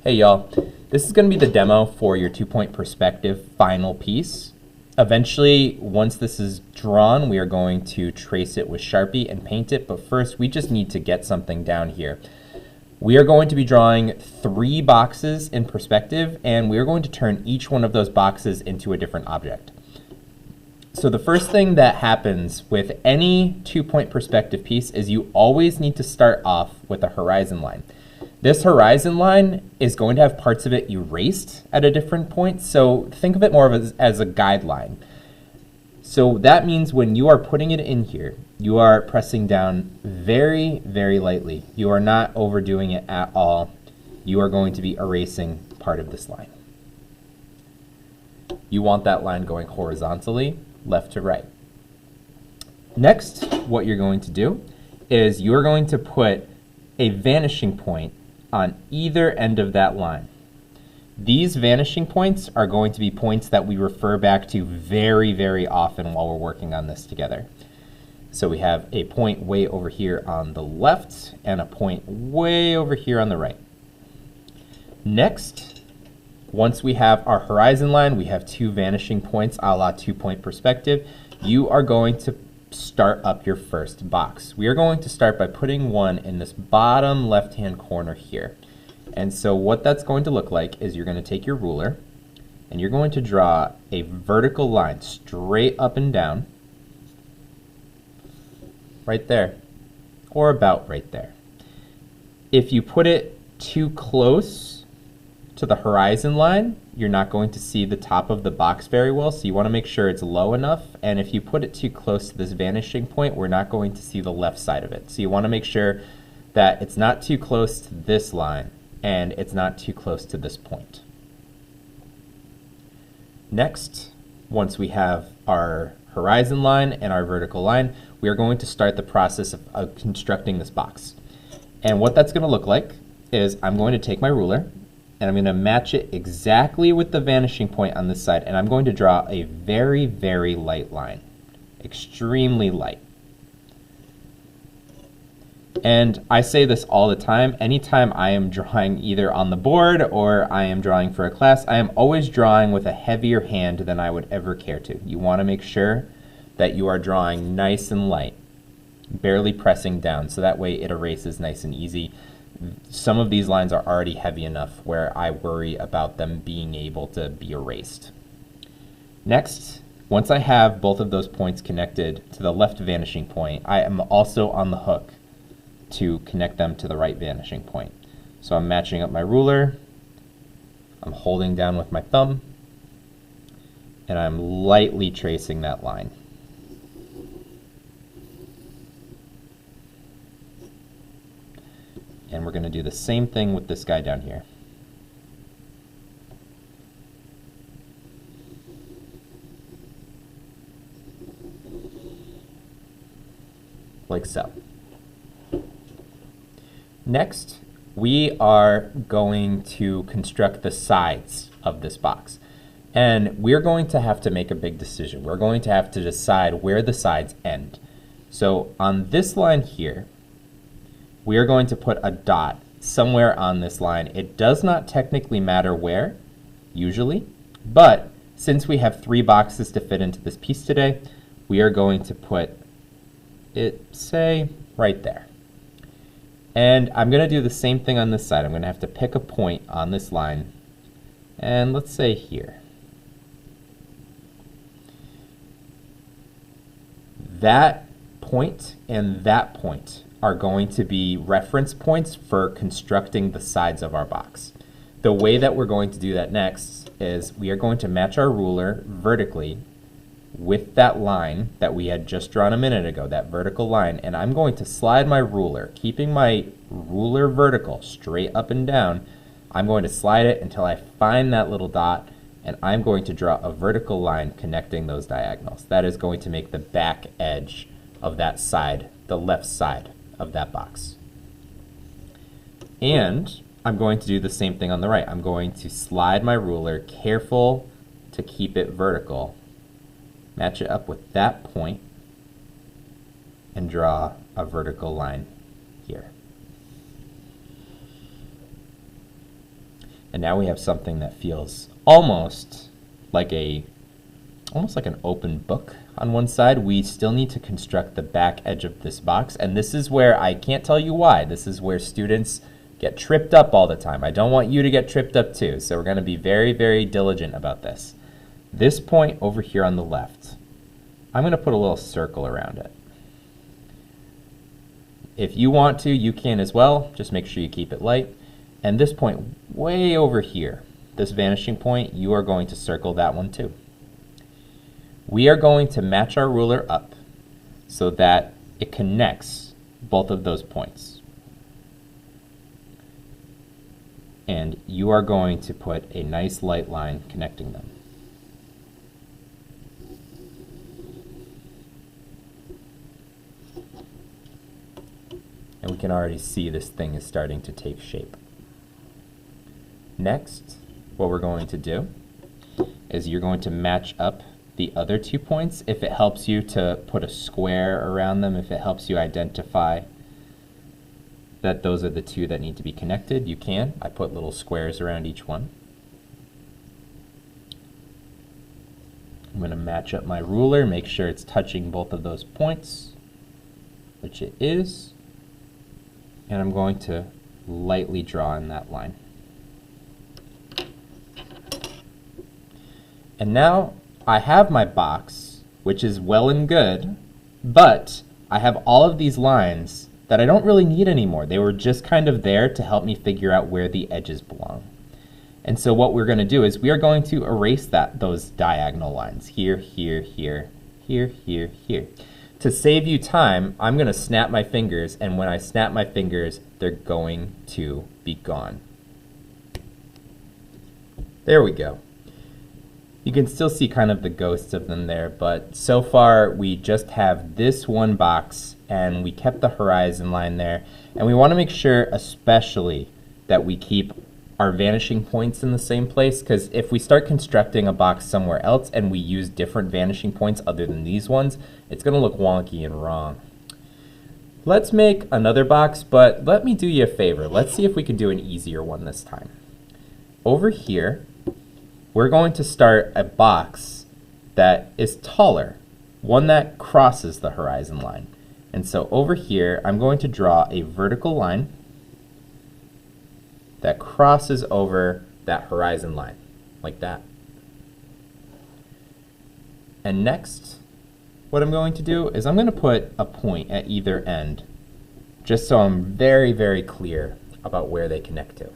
Hey y'all, this is going to be the demo for your 2-point perspective final piece. Eventually, once this is drawn, we are going to trace it with Sharpie and paint it, but first we just need to get something down here. We are going to be drawing 3 boxes in perspective, and we are going to turn each one of those boxes into a different object. So the first thing that happens with any 2-point perspective piece is you always need to start off with a horizon line. This horizon line is going to have parts of it erased at a different point, so think of it more as a guideline. So that means when you are putting it in here, you are pressing down very, very lightly. You are not overdoing it at all. You are going to be erasing part of this line. You want that line going horizontally, left to right. Next, what you're going to do is you're going to put a vanishing point on either end of that line. These vanishing points are going to be points that we refer back to very, very often while we're working on this together. So we have a point way over here on the left and a point way over here on the right. Next, once we have our horizon line, we have 2 vanishing points a la 2-point perspective. You are going to start up your first box. We are going to start by putting one in this bottom left-hand corner here. And so what that's going to look like is you're going to take your ruler and you're going to draw a vertical line straight up and down, right there, or about right there. If you put it too close to the horizon line, you're not going to see the top of the box very well, so you want to make sure it's low enough. And if you put it too close to this vanishing point, we're not going to see the left side of it. So you want to make sure that it's not too close to this line and it's not too close to this point. Next, once we have our horizon line and our vertical line, we are going to start the process of constructing this box. And what that's going to look like is I'm going to take my ruler and I'm going to match it exactly with the vanishing point on this side, and I'm going to draw a very, very light line, extremely light. And I say this all the time, anytime I am drawing either on the board or I am drawing for a class, I am always drawing with a heavier hand than I would ever care to. You want to make sure that you are drawing nice and light, barely pressing down, so that way it erases nice and easy. Some of these lines are already heavy enough where I worry about them being able to be erased. Next, once I have both of those points connected to the left vanishing point, I am also on the hook to connect them to the right vanishing point. So I'm matching up my ruler, I'm holding down with my thumb, and I'm lightly tracing that line. And we're going to do the same thing with this guy down here. Like so. Next, we are going to construct the sides of this box. And we're going to have to make a big decision. We're going to have to decide where the sides end. So on this line here, we are going to put a dot somewhere on this line. It does not technically matter where, usually, but since we have 3 boxes to fit into this piece today, we are going to put it, say, right there. And I'm going to do the same thing on this side. I'm going to have to pick a point on this line, and let's say here. That point and that point are going to be reference points for constructing the sides of our box. The way that we're going to do that next is we are going to match our ruler vertically with that line that we had just drawn a minute ago, that vertical line, and I'm going to slide my ruler, keeping my ruler vertical straight up and down. I'm going to slide it until I find that little dot, and I'm going to draw a vertical line connecting those diagonals. That is going to make the back edge of that side, the left side of that box. And I'm going to do the same thing on the right. I'm going to slide my ruler, careful to keep it vertical, match it up with that point, and draw a vertical line here. And now we have something that feels almost like an open book on one side. We still need to construct the back edge of this box, and this is where I can't tell you why. This is where students get tripped up all the time. I don't want you to get tripped up too, so we're going to be very, very diligent about this. This point over here on the left, I'm going to put a little circle around it. If you want to, you can as well. Just make sure you keep it light. And this point way over here, this vanishing point, you are going to circle that one too. We are going to match our ruler up so that it connects both of those points. And you are going to put a nice light line connecting them. And we can already see this thing is starting to take shape. Next, what we're going to do is you're going to match up the other 2 points. If it helps you to put a square around them, if it helps you identify that those are the 2 that need to be connected, you can. I put little squares around each one. I'm going to match up my ruler, make sure it's touching both of those points, which it is, and I'm going to lightly draw in that line. And now I have my box, which is well and good, but I have all of these lines that I don't really need anymore. They were just kind of there to help me figure out where the edges belong. And so what we're going to do is we are going to erase those diagonal lines. Here, here, here, here, here, here. To save you time, I'm going to snap my fingers, and when I snap my fingers, they're going to be gone. There we go. You can still see kind of the ghosts of them there, but so far we just have this one box and we kept the horizon line there. And we want to make sure especially that we keep our vanishing points in the same place, because if we start constructing a box somewhere else and we use different vanishing points other than these ones, it's going to look wonky and wrong. Let's make another box, but let me do you a favor. Let's see if we can do an easier one this time. Over here, we're going to start a box that is taller, one that crosses the horizon line. And so over here, I'm going to draw a vertical line that crosses over that horizon line, like that. And next, what I'm going to do is I'm going to put a point at either end, just so I'm very, very clear about where they connect to.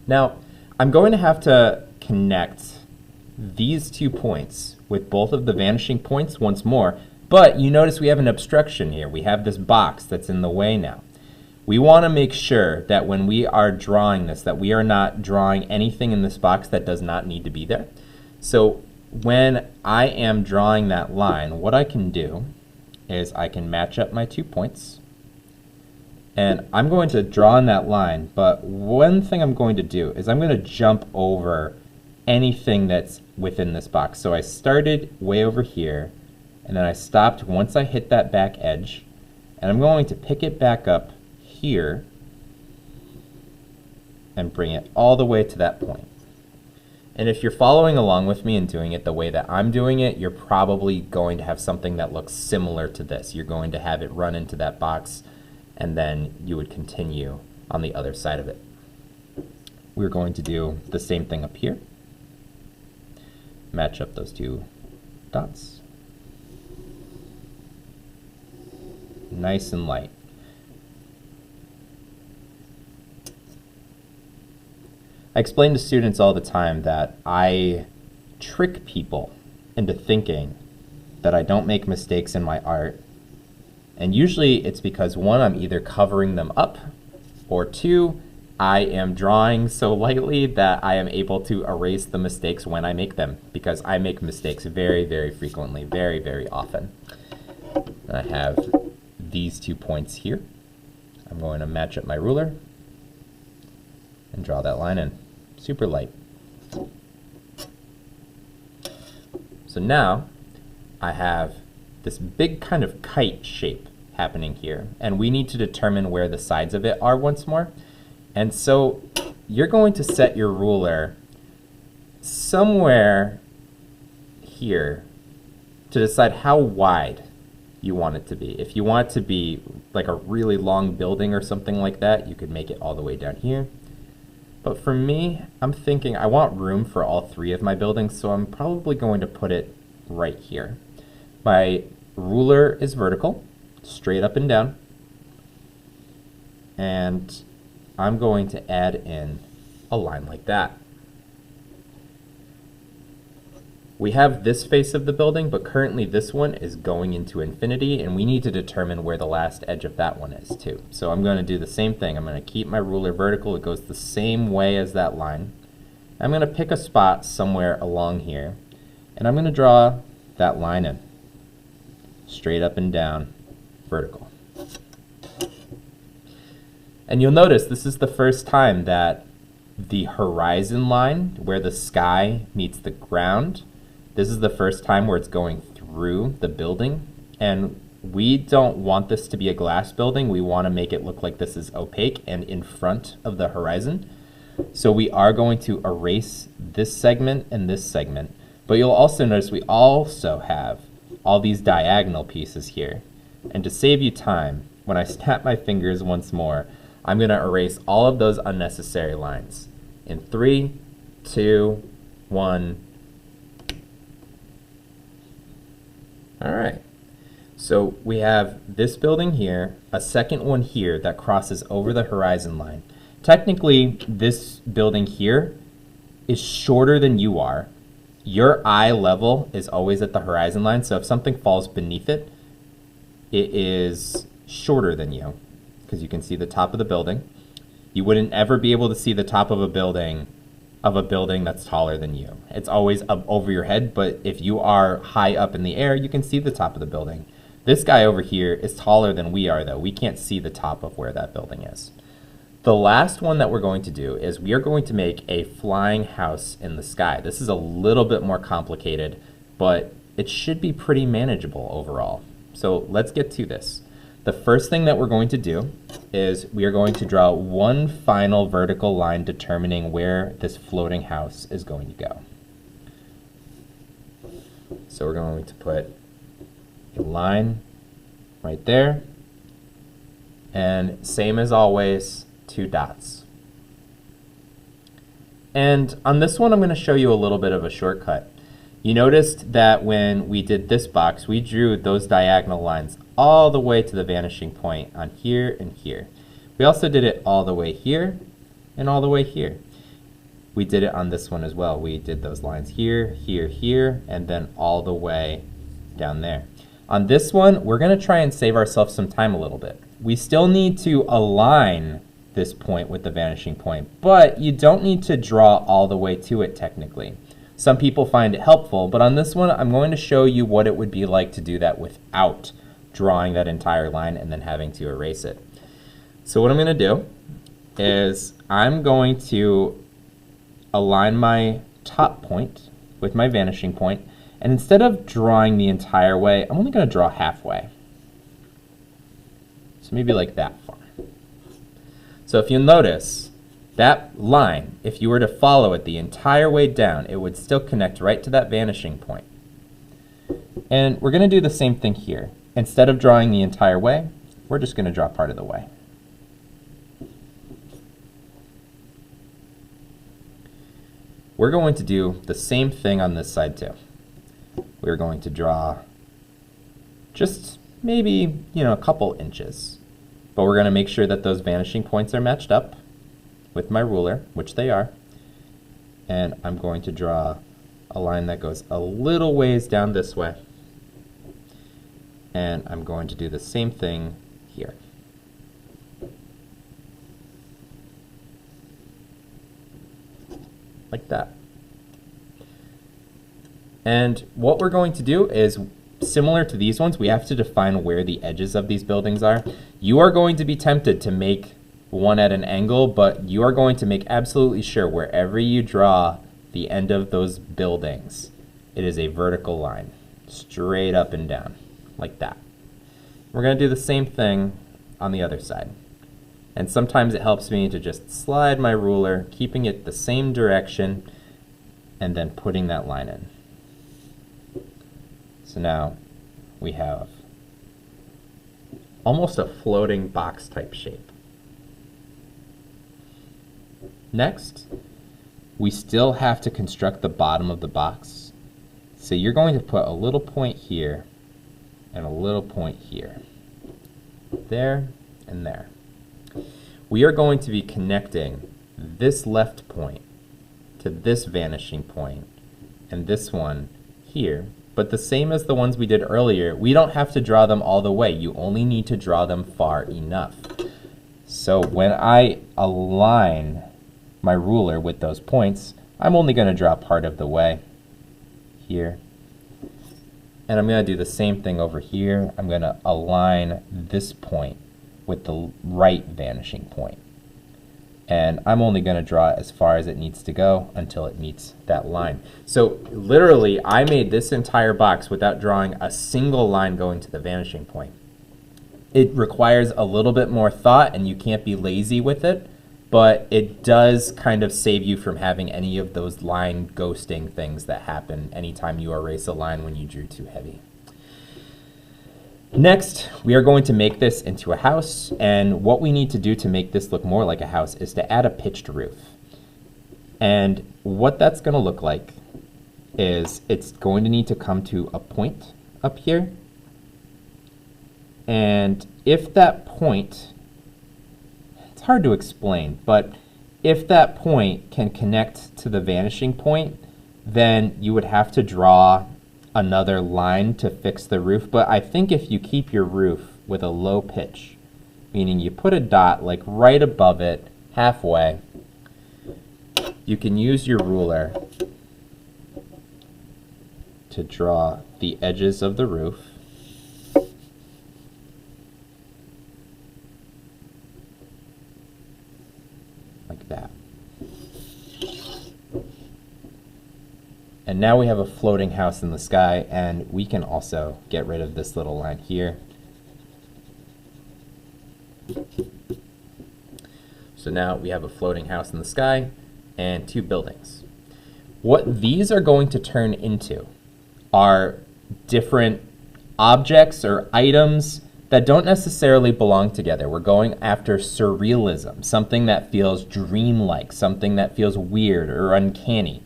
Now, I'm going to have to connect these 2 points with both of the vanishing points once more, but you notice we have an obstruction here. We have this box that's in the way now. We want to make sure that when we are drawing this, that we are not drawing anything in this box that does not need to be there. So when I am drawing that line, what I can do is I can match up my 2 points. And I'm going to draw on that line, but one thing I'm going to do is I'm going to jump over anything that's within this box. So I started way over here, and then I stopped once I hit that back edge, and I'm going to pick it back up here and bring it all the way to that point. And if you're following along with me and doing it the way that I'm doing it, you're probably going to have something that looks similar to this. You're going to have it run into that box, and then you would continue on the other side of it. We're going to do the same thing up here. Match up those 2 dots. Nice and light. I explain to students all the time that I trick people into thinking that I don't make mistakes in my art. And usually it's because 1, I'm either covering them up, or 2, I am drawing so lightly that I am able to erase the mistakes when I make them, because I make mistakes very, very frequently, very, very often. And I have these 2 points here. I'm going to match up my ruler and draw that line in. Super light. So now I have this big kind of kite shape happening here, and we need to determine where the sides of it are once more. And so you're going to set your ruler somewhere here to decide how wide you want it to be. If you want it to be like a really long building or something like that, you could make it all the way down here. But for me, I'm thinking I want room for all three of my buildings, so I'm probably going to put it right here. My ruler is vertical, straight up and down. And I'm going to add in a line like that. We have this face of the building, but currently this one is going into infinity, and we need to determine where the last edge of that one is too. So I'm going to do the same thing. I'm going to keep my ruler vertical. It goes the same way as that line. I'm going to pick a spot somewhere along here, and I'm going to draw that line in. Straight up and down, vertical. And you'll notice this is the first time that the horizon line, where the sky meets the ground, this is the first time where it's going through the building. And we don't want this to be a glass building. We want to make it look like this is opaque and in front of the horizon. So we are going to erase this segment and this segment. But you'll also notice we also have all these diagonal pieces here. And to save you time, when I snap my fingers once more, I'm going to erase all of those unnecessary lines. In 3, 2, 1. All right. So we have this building here, a second one here that crosses over the horizon line. Technically, this building here is shorter than you are. Your eye level is always at the horizon line, so if something falls beneath it, it is shorter than you, because you can see the top of the building. You wouldn't ever be able to see the top of a building that's taller than you. It's always up over your head, but if you are high up in the air, you can see the top of the building. This guy over here is taller than we are, though. We can't see the top of where that building is. The last one that we're going to do is we are going to make a flying house in the sky. This is a little bit more complicated, but it should be pretty manageable overall. So let's get to this. The first thing that we're going to do is we are going to draw one final vertical line determining where this floating house is going to go. So we're going to put a line right there, and same as always, 2 dots. And on this one, I'm going to show you a little bit of a shortcut. You noticed that when we did this box, we drew those diagonal lines all the way to the vanishing point on here and here. We also did it all the way here and all the way here. We did it on this one as well. We did those lines here, here, here, and then all the way down there. On this one, we're going to try and save ourselves some time a little bit. We still need to align this point with the vanishing point, but you don't need to draw all the way to it technically. Some people find it helpful, but on this one, I'm going to show you what it would be like to do that without drawing that entire line and then having to erase it. So what I'm going to do is I'm going to align my top point with my vanishing point, and instead of drawing the entire way, I'm only going to draw halfway. So maybe like that far. So if you'll notice, that line, if you were to follow it the entire way down, it would still connect right to that vanishing point. And we're going to do the same thing here. Instead of drawing the entire way, we're just going to draw part of the way. We're going to do the same thing on this side too. We're going to draw just maybe, a couple inches. But we're going to make sure that those vanishing points are matched up with my ruler, which they are. And I'm going to draw a line that goes a little ways down this way. And I'm going to do the same thing here. Like that. And what we're going to do is, similar to these ones, we have to define where the edges of these buildings are. You are going to be tempted to make one at an angle, but you are going to make absolutely sure wherever you draw the end of those buildings, it is a vertical line, straight up and down, like that. We're going to do the same thing on the other side. And sometimes it helps me to just slide my ruler, keeping it the same direction, and then putting that line in. So now we have almost a floating box type shape. Next, we still have to construct the bottom of the box. So you're going to put a little point here and a little point here. There and there. We are going to be connecting this left point to this vanishing point and this one here. But the same as the ones we did earlier, we don't have to draw them all the way. You only need to draw them far enough. So when I align my ruler with those points, I'm only going to draw part of the way here. And I'm going to do the same thing over here. I'm going to align this point with the right vanishing point. And I'm only going to draw as far as it needs to go until it meets that line. So literally, I made this entire box without drawing a single line going to the vanishing point. It requires a little bit more thought, and you can't be lazy with it, but it does kind of save you from having any of those line ghosting things that happen anytime you erase a line when you drew too heavy. Next, we are going to make this into a house, and what we need to do to make this look more like a house is to add a pitched roof. And what that's going to look like is it's going to need to come to a point up here. And if that point, it's hard to explain, but if that point can connect to the vanishing point, then you would have to draw another line to fix the roof. But I think if you keep your roof with a low pitch, meaning you put a dot like right above it, halfway, you can use your ruler to draw the edges of the roof. Like that. And now we have a floating house in the sky, and we can also get rid of this little line here. So now we have a floating house in the sky and two buildings. What these are going to turn into are different objects or items that don't necessarily belong together. We're going after surrealism, something that feels dreamlike, something that feels weird or uncanny.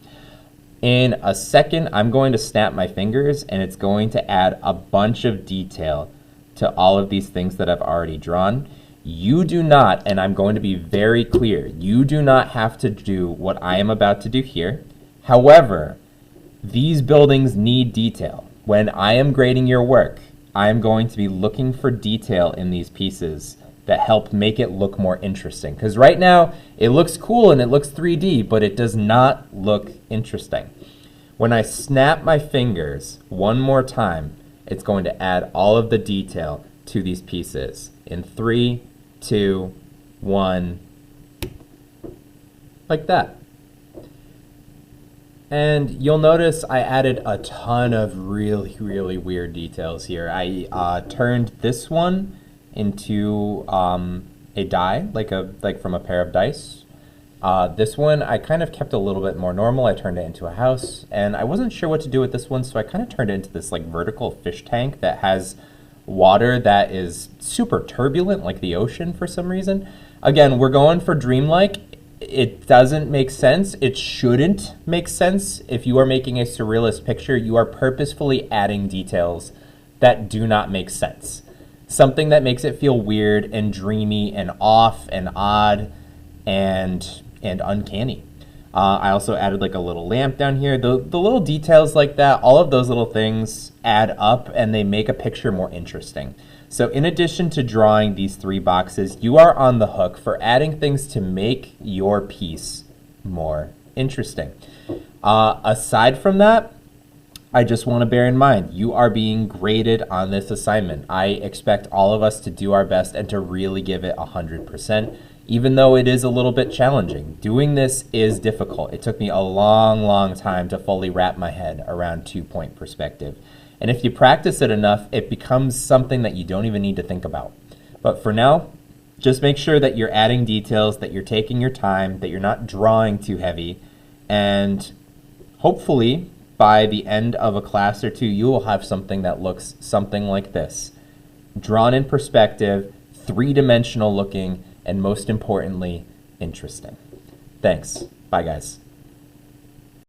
In a second, I'm going to snap my fingers, and it's going to add a bunch of detail to all of these things that I've already drawn. You do not, and I'm going to be very clear, you do not have to do what I am about to do here. However, these buildings need detail. When I am grading your work, I am going to be looking for detail in these pieces that help make it look more interesting. Because right now, it looks cool and it looks 3D, but it does not look interesting. When I snap my fingers one more time, it's going to add all of the detail to these pieces. In 3, 2, 1, like that. And you'll notice I added a ton of really, really weird details here. I turned this one into a die, like from a pair of dice. This one I kind of kept a little bit more normal. I turned it into a house, and I wasn't sure what to do with this one, so I kind of turned it into this like vertical fish tank that has water that is super turbulent, like the ocean for some reason. Again, we're going for dreamlike. It doesn't make sense. It shouldn't make sense. If you are making a surrealist picture, you are purposefully adding details that do not make sense. Something that makes it feel weird and dreamy and off and odd and uncanny. I also added like a little lamp down here. The little details like that, all of those little things add up and they make a picture more interesting. So in addition to drawing these 3 boxes, you are on the hook for adding things to make your piece more interesting. Aside from that, I just want to bear in mind, you are being graded on this assignment. I expect all of us to do our best and to really give it 100%, even though it is a little bit challenging. Doing this is difficult. It took me a long, long time to fully wrap my head around 2-point perspective. And if you practice it enough, it becomes something that you don't even need to think about. But for now, Just make sure that you're adding details, that you're taking your time, that you're not drawing too heavy, and hopefully by the end of a class or two, you will have something that looks something like this. Drawn in perspective, three-dimensional looking, and most importantly, interesting. Thanks. Bye, guys.